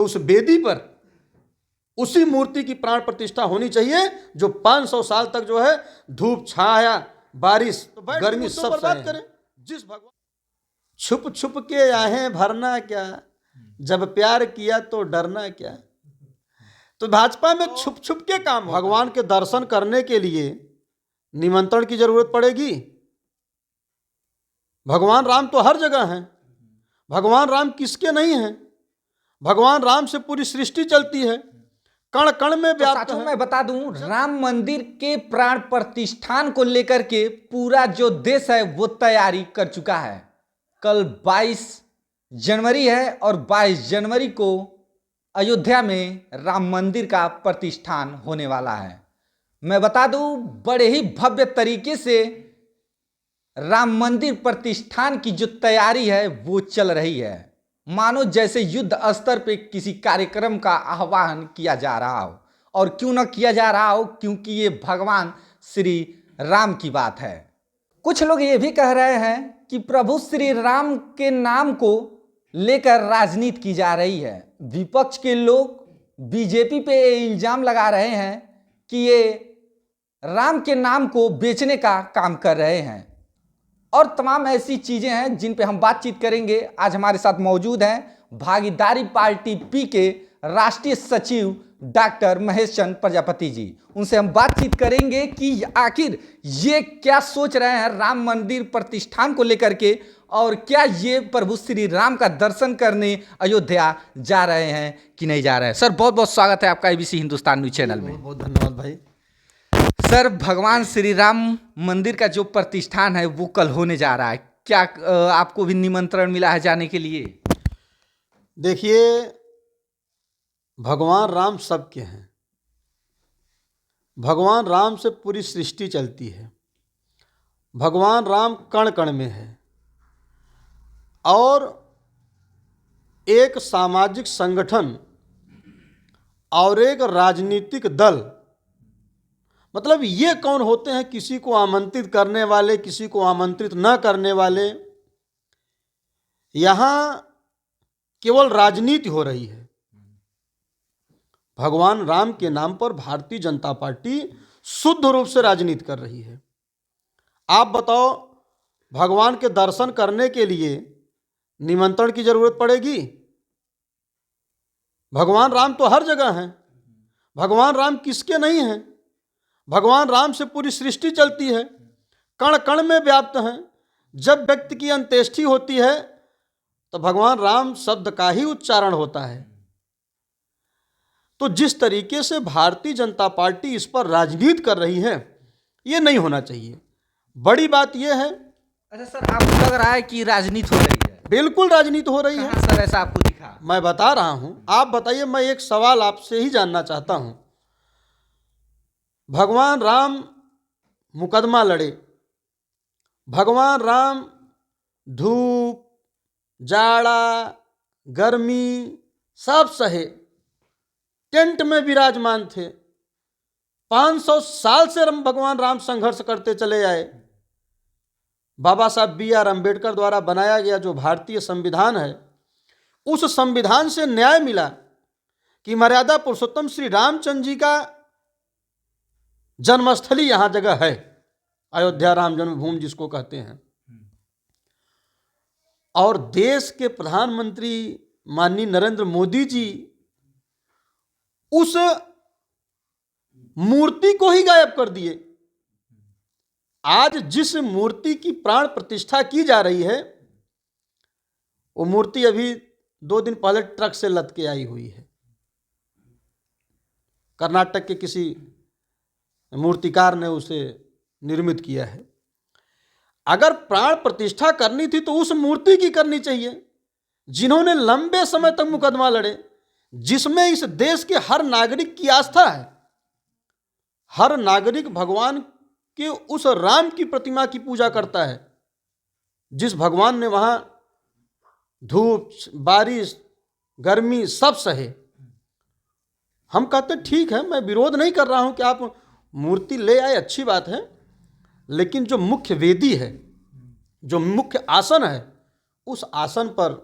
उस वेदी पर उसी मूर्ति की प्राण प्रतिष्ठा होनी चाहिए जो 500 साल तक जो है धूप छाया बारिश गर्मी सब बात करें। जिस भगवान छुप छुप के आहें भरना क्या, जब प्यार किया तो डरना क्या। तो भाजपा में छुप छुप के काम, भगवान के दर्शन करने के लिए निमंत्रण की जरूरत पड़ेगी। भगवान राम तो हर जगह हैं। भगवान राम किसके नहीं हैं? भगवान राम से पूरी सृष्टि चलती है, कण कण में व्याप्त है। मैं बता दूं, राम मंदिर के प्राण प्रतिष्ठान को लेकर के पूरा जो देश है वो तैयारी कर चुका है। कल 22 जनवरी है और 22 जनवरी को अयोध्या में राम मंदिर का प्रतिष्ठान होने वाला है। मैं बता दूं, बड़े ही भव्य तरीके से राम मंदिर प्रतिष्ठान की जो तैयारी है वो चल रही है, मानो जैसे युद्ध स्तर पे किसी कार्यक्रम का आह्वान किया जा रहा हो। और क्यों न किया जा रहा हो, क्योंकि ये भगवान श्री राम की बात है। कुछ लोग ये भी कह रहे हैं कि प्रभु श्री राम के नाम को लेकर राजनीति की जा रही है। विपक्ष के लोग बीजेपी पे इल्जाम लगा रहे हैं कि ये राम के नाम को बेचने का काम कर रहे हैं और तमाम ऐसी चीजें हैं जिन पे हम बातचीत करेंगे। आज हमारे साथ मौजूद हैं भागीदारी पार्टी पी के राष्ट्रीय सचिव डॉक्टर महेश चंद्र प्रजापति जी। उनसे हम बातचीत करेंगे कि आखिर ये क्या सोच रहे हैं राम मंदिर प्रतिष्ठान को लेकर के, और क्या ये प्रभु श्री राम का दर्शन करने अयोध्या जा रहे हैं कि नहीं जा रहे हैं। सर बहुत बहुत स्वागत है आपका एबीसी हिंदुस्तान न्यूज चैनल में। बहुत धन्यवाद भाई। सर, भगवान श्री राम मंदिर का जो प्रतिष्ठान है वो कल होने जा रहा है, क्या आपको भी निमंत्रण मिला है जाने के लिए? देखिए, भगवान राम सबके हैं। भगवान राम से पूरी सृष्टि चलती है। भगवान राम कण कण में है और एक सामाजिक संगठन और एक राजनीतिक दल, मतलब ये कौन होते हैं किसी को आमंत्रित करने वाले, किसी को आमंत्रित न करने वाले। यहां केवल राजनीति हो रही है। भगवान राम के नाम पर भारतीय जनता पार्टी शुद्ध रूप से राजनीति कर रही है। आप बताओ, भगवान के दर्शन करने के लिए निमंत्रण की जरूरत पड़ेगी? भगवान राम तो हर जगह हैं। भगवान राम किसके नहीं हैं? भगवान राम से पूरी सृष्टि चलती है, कण कण में व्याप्त हैं। जब व्यक्ति की अंत्येष्टि होती है तो भगवान राम शब्द का ही उच्चारण होता है। तो जिस तरीके से भारतीय जनता पार्टी इस पर राजनीति कर रही है, ये नहीं होना चाहिए। बड़ी बात यह है। अच्छा सर, आपको लग रहा है कि राजनीति हो रही है? बिल्कुल राजनीति हो रही है। कहाँ सर ऐसा आपको दिखा? मैं बता रहा हूं, आप बताइए। मैं एक सवाल आपसे ही जानना चाहता हूं। भगवान राम मुकदमा लड़े, भगवान राम धूप जाड़ा गर्मी सब सहे, टेंट में विराजमान थे। 500 साल से भगवान राम संघर्ष करते चले आए। बाबा साहब B.R. अम्बेडकर द्वारा बनाया गया जो भारतीय संविधान है, उस संविधान से न्याय मिला कि मर्यादा पुरुषोत्तम श्री रामचंद्र जी का जन्मस्थली यहां जगह है, अयोध्या राम जन्मभूमि जिसको कहते हैं। और देश के प्रधानमंत्री माननीय नरेंद्र मोदी जी उस मूर्ति को ही गायब कर दिए। आज जिस मूर्ति की प्राण प्रतिष्ठा की जा रही है, वो मूर्ति अभी 2 दिन पहले ट्रक से लद के आई हुई है। कर्नाटक के किसी मूर्तिकार ने उसे निर्मित किया है। अगर प्राण प्रतिष्ठा करनी थी तो उस मूर्ति की करनी चाहिए जिन्होंने लंबे समय तक मुकदमा लड़े, जिसमें इस देश के हर नागरिक की आस्था है। हर नागरिक भगवान के उस राम की प्रतिमा की पूजा करता है, जिस भगवान ने वहां धूप बारिश गर्मी सब सहे। हम कहते ठीक है, मैं विरोध नहीं कर रहा हूं कि आप मूर्ति ले आए, अच्छी बात है, लेकिन जो मुख्य वेदी है, जो मुख्य आसन है, उस आसन पर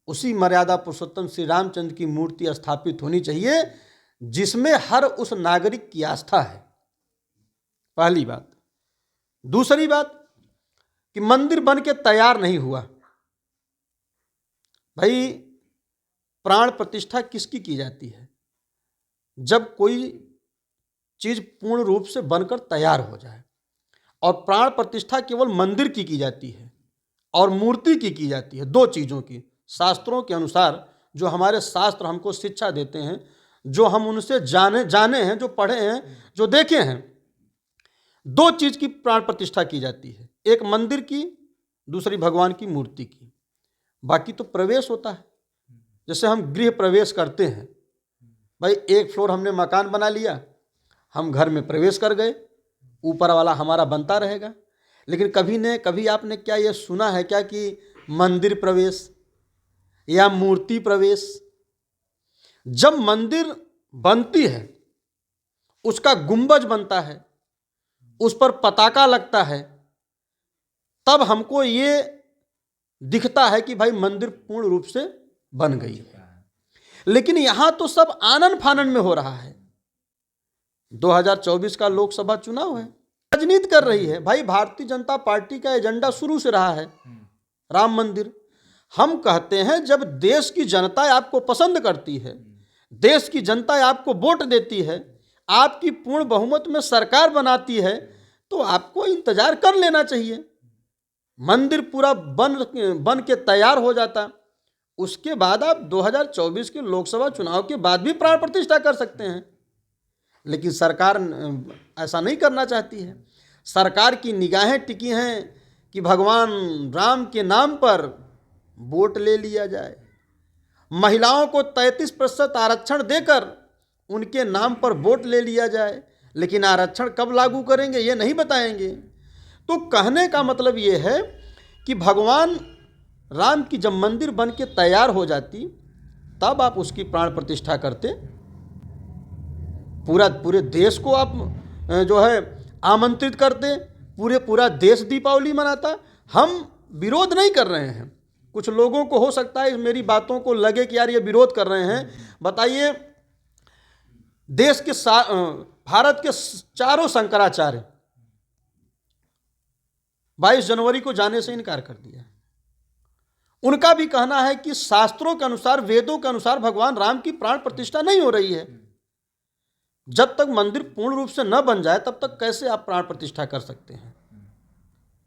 उसी मर्यादा पुरुषोत्तम श्री रामचंद्र की मूर्ति स्थापित होनी चाहिए जिसमें हर उस नागरिक की आस्था है। पहली बात। दूसरी बात कि मंदिर बन के तैयार नहीं हुआ। भाई, प्राण प्रतिष्ठा किसकी की जाती है? जब कोई चीज पूर्ण रूप से बनकर तैयार हो जाए। और प्राण प्रतिष्ठा केवल मंदिर की जाती है और मूर्ति की जाती है, दो चीज़ों की। शास्त्रों के अनुसार, जो हमारे शास्त्र हमको शिक्षा देते हैं, जो हम उनसे जाने हैं, जो पढ़े हैं, जो देखे हैं, दो चीज़ की प्राण प्रतिष्ठा की जाती है, एक मंदिर की, दूसरी भगवान की मूर्ति की। बाकी तो प्रवेश होता है। जैसे हम गृह प्रवेश करते हैं, भाई एक फ्लोर हमने मकान बना लिया, हम घर में प्रवेश कर गए, ऊपर वाला हमारा बनता रहेगा। लेकिन कभी आपने क्या ये सुना है क्या कि मंदिर प्रवेश या मूर्ति प्रवेश? जब मंदिर बनती है, उसका गुंबज बनता है, उस पर पताका लगता है, तब हमको ये दिखता है कि भाई मंदिर पूर्ण रूप से बन गई है। लेकिन यहां तो सब आनन फानन में हो रहा है। 2024 का लोकसभा चुनाव है, राजनीति कर रही है। भाई, भारतीय जनता पार्टी का एजेंडा शुरू से रहा है राम मंदिर। हम कहते हैं जब देश की जनता आपको पसंद करती है, देश की जनता आपको वोट देती है, आपकी पूर्ण बहुमत में सरकार बनाती है, तो आपको इंतजार कर लेना चाहिए। मंदिर पूरा बन के तैयार हो जाता, उसके बाद आप 2024 के लोकसभा चुनाव के बाद भी प्राण प्रतिष्ठा कर सकते हैं। लेकिन सरकार ऐसा नहीं करना चाहती है। सरकार की निगाहें टिकी हैं कि भगवान राम के नाम पर वोट ले लिया जाए, महिलाओं को 33% आरक्षण देकर उनके नाम पर वोट ले लिया जाए। लेकिन आरक्षण कब लागू करेंगे ये नहीं बताएंगे। तो कहने का मतलब ये है कि भगवान राम की जब मंदिर बन के तैयार हो जाती, तब आप उसकी प्राण प्रतिष्ठा करते, पूरे देश को आप जो है आमंत्रित करते, पूरा देश दीपावली मनाता। हम विरोध नहीं कर रहे हैं। कुछ लोगों को हो सकता है मेरी बातों को लगे कि यार ये विरोध कर रहे हैं। बताइए, देश के भारत के चारों शंकराचार्य 22 जनवरी को जाने से इनकार कर दिया। उनका भी कहना है कि शास्त्रों के अनुसार, वेदों के अनुसार भगवान राम की प्राण प्रतिष्ठा नहीं हो रही है। जब तक मंदिर पूर्ण रूप से न बन जाए तब तक कैसे आप प्राण प्रतिष्ठा कर सकते हैं?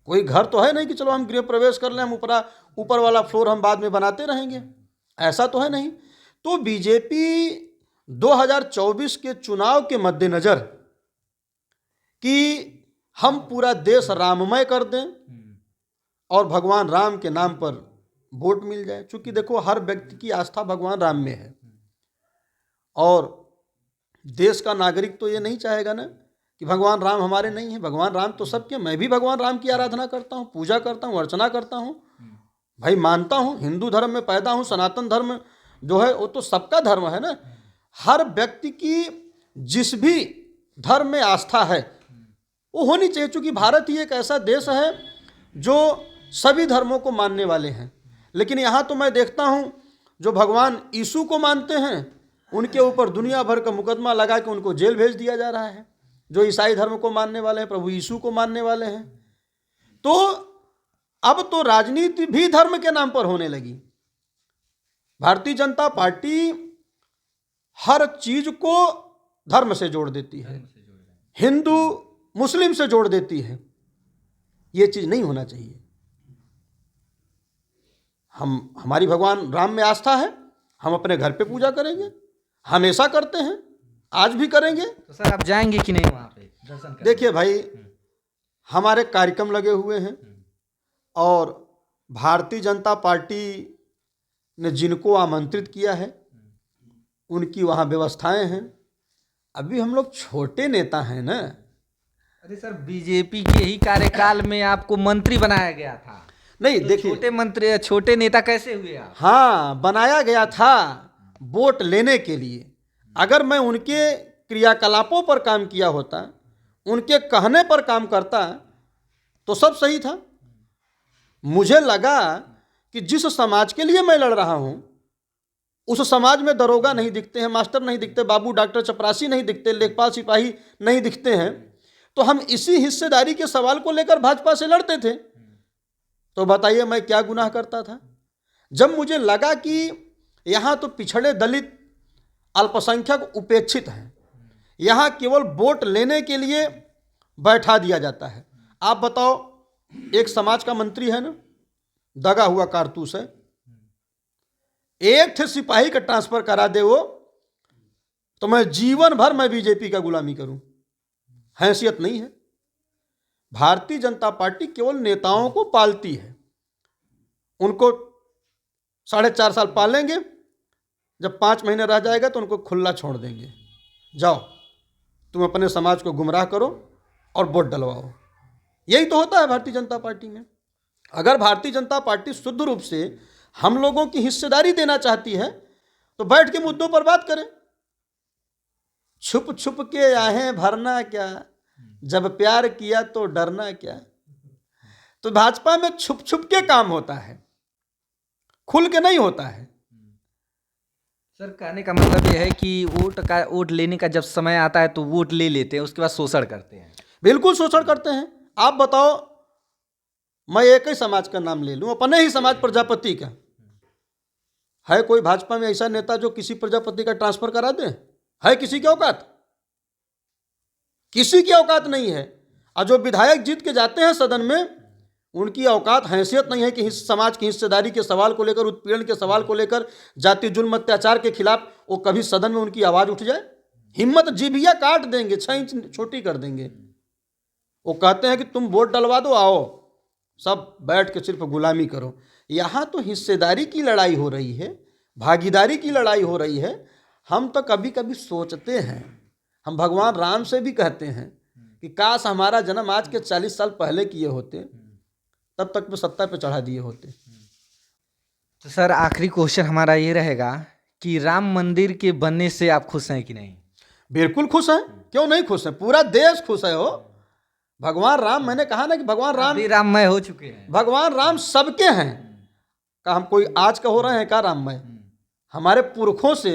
कोई घर तो है नहीं कि चलो हम गृह प्रवेश कर लें, हम ऊपर वाला फ्लोर हम बाद में बनाते रहेंगे, ऐसा तो है नहीं। तो बीजेपी 2024 के चुनाव के मद्देनजर कि हम पूरा देश राममय कर दें और भगवान राम के नाम पर वोट मिल जाए। चूंकि देखो, हर व्यक्ति की आस्था भगवान राम में है और देश का नागरिक तो ये नहीं चाहेगा ना कि भगवान राम हमारे नहीं हैं। भगवान राम तो सबके, मैं भी भगवान राम की आराधना करता हूँ, पूजा करता हूँ, अर्चना करता हूँ। भाई मानता हूँ, हिंदू धर्म में पैदा हूँ, सनातन धर्म जो है वो तो सबका धर्म है ना। हर व्यक्ति की जिस भी धर्म में आस्था है वो होनी चाहिए। चूँकि भारत ही एक ऐसा देश है जो सभी धर्मों को मानने वाले हैं। लेकिन यहाँ तो मैं देखता हूँ जो भगवान यीशु को मानते हैं उनके ऊपर दुनिया भर का मुकदमा लगा के उनको जेल भेज दिया जा रहा है। जो ईसाई धर्म को मानने वाले हैं, प्रभु यीशु को मानने वाले हैं, तो अब तो राजनीति भी धर्म के नाम पर होने लगी। भारतीय जनता पार्टी हर चीज को धर्म से जोड़ देती है, हिंदू मुस्लिम से जोड़ देती है। ये चीज नहीं होना चाहिए। हमारी भगवान राम में आस्था है, हम अपने घर पे पूजा करेंगे, हमेशा करते हैं, आज भी करेंगे। तो सर आप जाएंगे कि नहीं वहाँ पे दर्शन करने? देखिए भाई, हमारे कार्यक्रम लगे हुए हैं और भारतीय जनता पार्टी ने जिनको आमंत्रित किया है उनकी वहाँ व्यवस्थाएं हैं। अभी हम लोग छोटे नेता हैं ना। अरे सर, बीजेपी के ही कार्यकाल में आपको मंत्री बनाया गया था। नहीं तो देखिए, छोटे नेता कैसे हुए आप? हाँ, बनाया गया था वोट लेने के लिए। अगर मैं उनके क्रियाकलापों पर काम किया होता, उनके कहने पर काम करता तो सब सही था। मुझे लगा कि जिस समाज के लिए मैं लड़ रहा हूं उस समाज में दरोगा नहीं दिखते हैं, मास्टर नहीं दिखते, बाबू डॉक्टर चपरासी नहीं दिखते, लेखपाल सिपाही नहीं दिखते हैं, तो हम इसी हिस्सेदारी के सवाल को लेकर भाजपा से लड़ते थे। तो बताइए मैं क्या गुनाह करता था? जब मुझे लगा कि यहाँ तो पिछड़े दलित अल्पसंख्यक उपेक्षित हैं, यहाँ केवल वोट लेने के लिए बैठा दिया जाता है। आप बताओ, एक समाज का मंत्री है ना, दगा हुआ कारतूस है, एक थे सिपाही का ट्रांसफर करा दे वो, तो मैं जीवन भर मैं बीजेपी का गुलामी करूं, हैसियत नहीं है। भारतीय जनता पार्टी केवल नेताओं को पालती है, उनको 4.5 साल पालेंगे, जब 5 महीने रह जाएगा तो उनको खुला छोड़ देंगे, जाओ तुम अपने समाज को गुमराह करो और वोट डलवाओ। यही तो होता है भारतीय जनता पार्टी में। अगर भारतीय जनता पार्टी शुद्ध रूप से हम लोगों की हिस्सेदारी देना चाहती है तो बैठ के मुद्दों पर बात करें। छुप छुप के आहें भरना क्या, जब प्यार किया तो डरना क्या। तो भाजपा में छुप छुप के काम होता है, खुल के नहीं होता है। सर कहने का मतलब यह है कि वोट लेने का जब समय आता है तो वोट ले लेते हैं, उसके बाद शोषण करते हैं। बिल्कुल शोषण करते हैं। आप बताओ, मैं एक ही समाज का नाम ले लूं, अपने ही समाज प्रजापति का, है कोई भाजपा में ऐसा नेता जो किसी प्रजापति का ट्रांसफर करा दे? है किसी की औकात? किसी की औकात नहीं है। और जो विधायक जीत के जाते हैं सदन में, उनकी औकात हैसियत नहीं है कि समाज की हिस्सेदारी के सवाल को लेकर, उत्पीड़न के सवाल को लेकर, जाति जुल्म अत्याचार के खिलाफ वो कभी सदन में उनकी आवाज उठ जाए। हिम्मत जीभिया काट देंगे, 6 इंच छोटी कर देंगे। वो कहते हैं कि तुम वोट डलवा दो, आओ सब बैठ के सिर्फ गुलामी करो। यहाँ तो हिस्सेदारी की लड़ाई हो रही है, भागीदारी की लड़ाई हो रही है। हम तो कभी कभी सोचते हैं, हम भगवान राम से भी कहते हैं कि काश हमारा जन्म आज के 40 साल पहले किए होते, तब तक वो सत्ता पे चढ़ा दिए होते। तो सर आखिरी क्वेश्चन हमारा ये रहेगा कि राम मंदिर के बनने से आप खुश हैं कि नहीं? बिल्कुल खुश हैं, क्यों नहीं खुश हैं, पूरा देश खुश है। हो भगवान राम, मैंने कहा ना कि भगवान राम राममय हो चुके हैं। भगवान राम सबके हैं। का हम कोई आज का हो रहे हैं का राममय? हमारे पुरखों से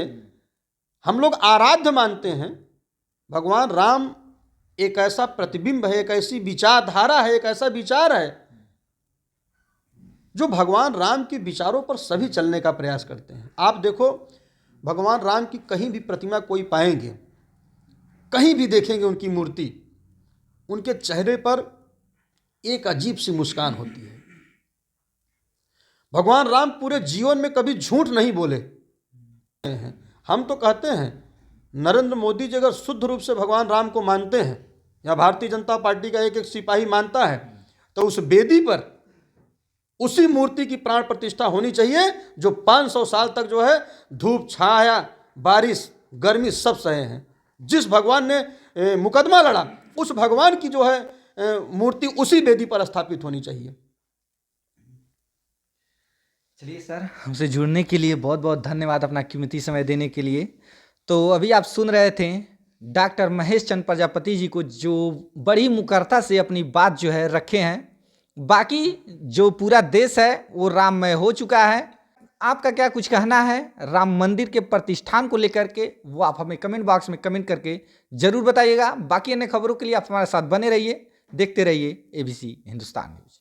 हम लोग आराध्य मानते हैं। भगवान राम एक ऐसा प्रतिबिंब है, एक ऐसी विचारधारा है, एक ऐसा विचार है जो भगवान राम के विचारों पर सभी चलने का प्रयास करते हैं। आप देखो, भगवान राम की कहीं भी प्रतिमा कोई पाएंगे, कहीं भी देखेंगे उनकी मूर्ति, उनके चेहरे पर एक अजीब सी मुस्कान होती है। भगवान राम पूरे जीवन में कभी झूठ नहीं बोले हैं। हम तो कहते हैं नरेंद्र मोदी जी अगर शुद्ध रूप से भगवान राम को मानते हैं, या भारतीय जनता पार्टी का एक एक सिपाही मानता है, तो उस वेदी पर उसी मूर्ति की प्राण प्रतिष्ठा होनी चाहिए जो 500 साल तक जो है धूप छाया बारिश गर्मी सब सहे हैं। जिस भगवान ने मुकदमा लड़ा, उस भगवान की जो है मूर्ति उसी वेदी पर स्थापित होनी चाहिए। चलिए सर, हमसे जुड़ने के लिए बहुत बहुत धन्यवाद, अपना कीमती समय देने के लिए। तो अभी आप सुन रहे थे डॉक्टर महेश चंद्र प्रजापति जी को, जो बड़ी मुखरता से अपनी बात जो है रखे हैं। बाकी जो पूरा देश है वो राममय हो चुका है। आपका क्या कुछ कहना है राम मंदिर के प्रतिष्ठान को लेकर के, वो आप हमें कमेंट बॉक्स में कमेंट करके जरूर बताइएगा। बाकी अन्य खबरों के लिए आप हमारे साथ बने रहिए, देखते रहिए ABC हिंदुस्तान न्यूज।